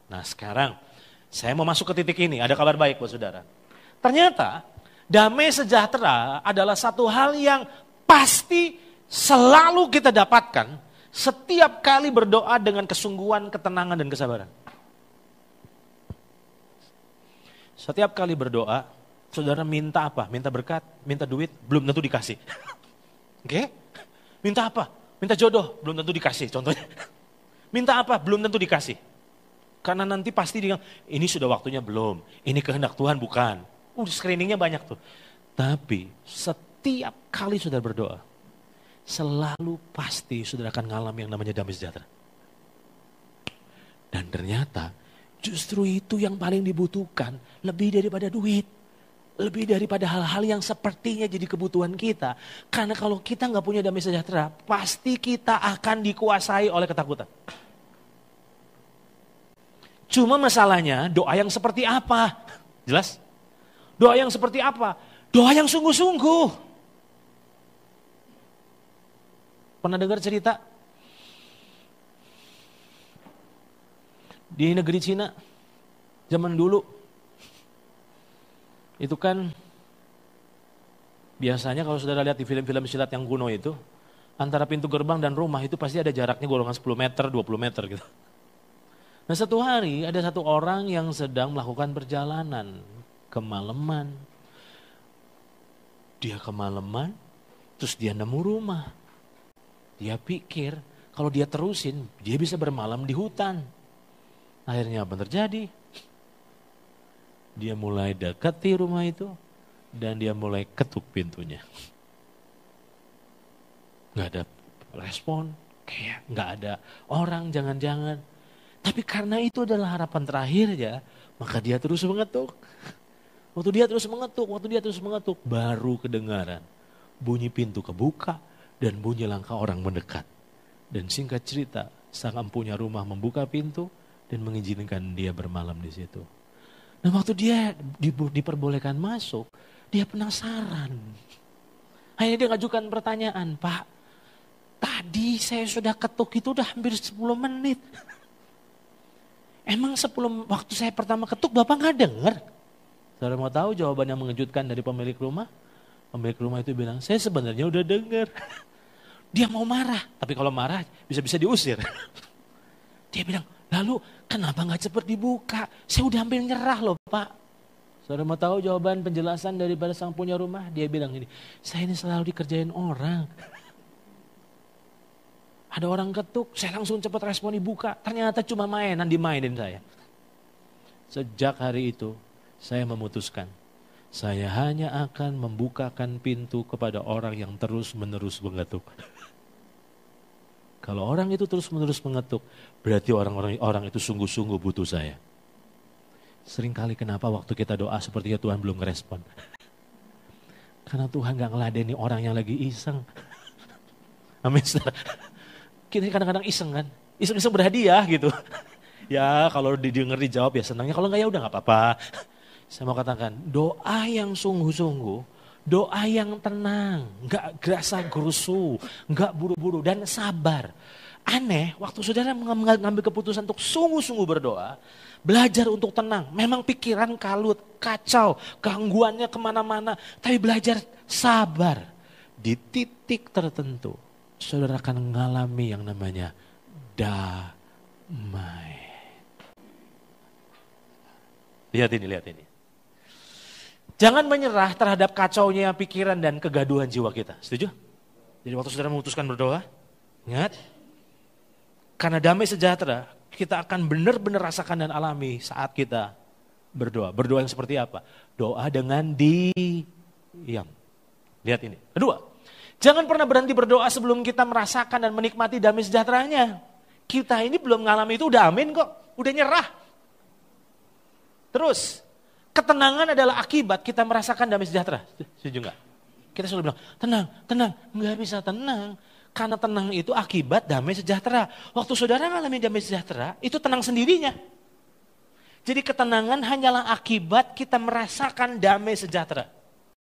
Nah sekarang saya mau masuk ke titik ini, ada kabar baik buat saudara. Ternyata damai sejahtera adalah satu hal yang pasti selalu kita dapatkan setiap kali berdoa dengan kesungguhan, ketenangan, dan kesabaran. Setiap kali berdoa, saudara minta apa? Minta berkat, minta duit, belum tentu dikasih. Oke? Minta apa? Minta jodoh, belum tentu dikasih contohnya. Minta apa? Belum tentu dikasih. Karena nanti pasti dia, ini sudah waktunya belum, ini kehendak Tuhan bukan. Screeningnya banyak tuh. Tapi setiap kali saudara berdoa, selalu pasti saudara akan mengalami yang namanya damai sejahtera. Dan ternyata justru itu yang paling dibutuhkan, lebih daripada duit. Lebih daripada hal-hal yang sepertinya jadi kebutuhan kita. Karena kalau kita nggak punya damai sejahtera, pasti kita akan dikuasai oleh ketakutan. Cuma masalahnya doa yang seperti apa? Jelas? Doa yang seperti apa? Doa yang sungguh-sungguh. Pernah dengar cerita? Di negeri Cina, zaman dulu, itu kan biasanya kalau saudara lihat di film-film silat yang kuno itu, antara pintu gerbang dan rumah itu pasti ada jaraknya golongan 10 meter, 20 meter gitu. Nah satu hari ada satu orang yang sedang melakukan perjalanan kemalaman. Dia kemalaman, terus dia nemu rumah. Dia pikir kalau dia terusin, dia bisa bermalam di hutan. Akhirnya apa terjadi? Dia mulai dekati rumah itu dan dia mulai ketuk pintunya. Nggak ada respon, kayak nggak ada orang, jangan-jangan. Tapi karena itu adalah harapan terakhirnya, maka dia terus mengetuk. Waktu dia terus mengetuk, baru kedengaran bunyi pintu kebuka dan bunyi langkah orang mendekat. Dan singkat cerita, sang empunya rumah membuka pintu dan mengizinkan dia bermalam di situ. Nah waktu dia diperbolehkan masuk, dia penasaran. Akhirnya dia ngajukan pertanyaan, Pak, tadi saya sudah ketuk itu udah hampir 10 menit. Emang sebelum waktu saya pertama ketuk Bapak gak dengar? Saudara mau tahu jawaban yang mengejutkan dari pemilik rumah? Pemilik rumah itu bilang, saya sebenarnya udah dengar. Dia mau marah, tapi kalau marah bisa-bisa diusir. Dia bilang, lalu kenapa gak cepat dibuka? Saya udah hampir nyerah loh Pak. Saudara mau tahu jawaban penjelasan daripada sang punya rumah? Dia bilang ini, saya ini selalu dikerjain orang. Ada orang ketuk, saya langsung cepat respon dibuka. Ternyata cuma mainan, dimainin saya. Sejak hari itu, saya memutuskan. Saya hanya akan membukakan pintu kepada orang yang terus-menerus mengetuk. Kalau orang itu terus-menerus mengetuk, berarti orang itu sungguh-sungguh butuh saya. Seringkali kenapa waktu kita doa sepertinya Tuhan belum ngerespon. Karena Tuhan gak ngeladeni orang yang lagi iseng. Amin. Kita kadang-kadang iseng kan, iseng-iseng berhadiah gitu. Ya kalau didengar dijawab ya senangnya, kalau enggak ya udah gak apa-apa. Saya mau katakan, doa yang sungguh-sungguh, doa yang tenang, gak gerasa gerusu, gak buru-buru dan sabar. Aneh, waktu saudara mengambil keputusan untuk sungguh-sungguh berdoa, belajar untuk tenang. Memang pikiran kalut, kacau, gangguannya kemana-mana, tapi belajar sabar. Di titik tertentu, saudara akan mengalami yang namanya damai. Lihat ini. Jangan menyerah terhadap kacaunya pikiran dan kegaduhan jiwa kita. Setuju? Jadi waktu saudara memutuskan berdoa, ingat, karena damai sejahtera, kita akan benar-benar rasakan dan alami saat kita berdoa. Berdoa yang seperti apa? Doa dengan diam. Lihat ini. Kedua, jangan pernah berhenti berdoa sebelum kita merasakan dan menikmati damai sejahteranya. Kita ini belum mengalami itu udah amin kok, udah nyerah. Terus, ketenangan adalah akibat kita merasakan damai sejahtera. Setuju enggak? Kita selalu bilang, tenang, enggak bisa tenang. Karena tenang itu akibat damai sejahtera. Waktu saudara mengalami damai sejahtera, itu tenang sendirinya. Jadi ketenangan hanyalah akibat kita merasakan damai sejahtera.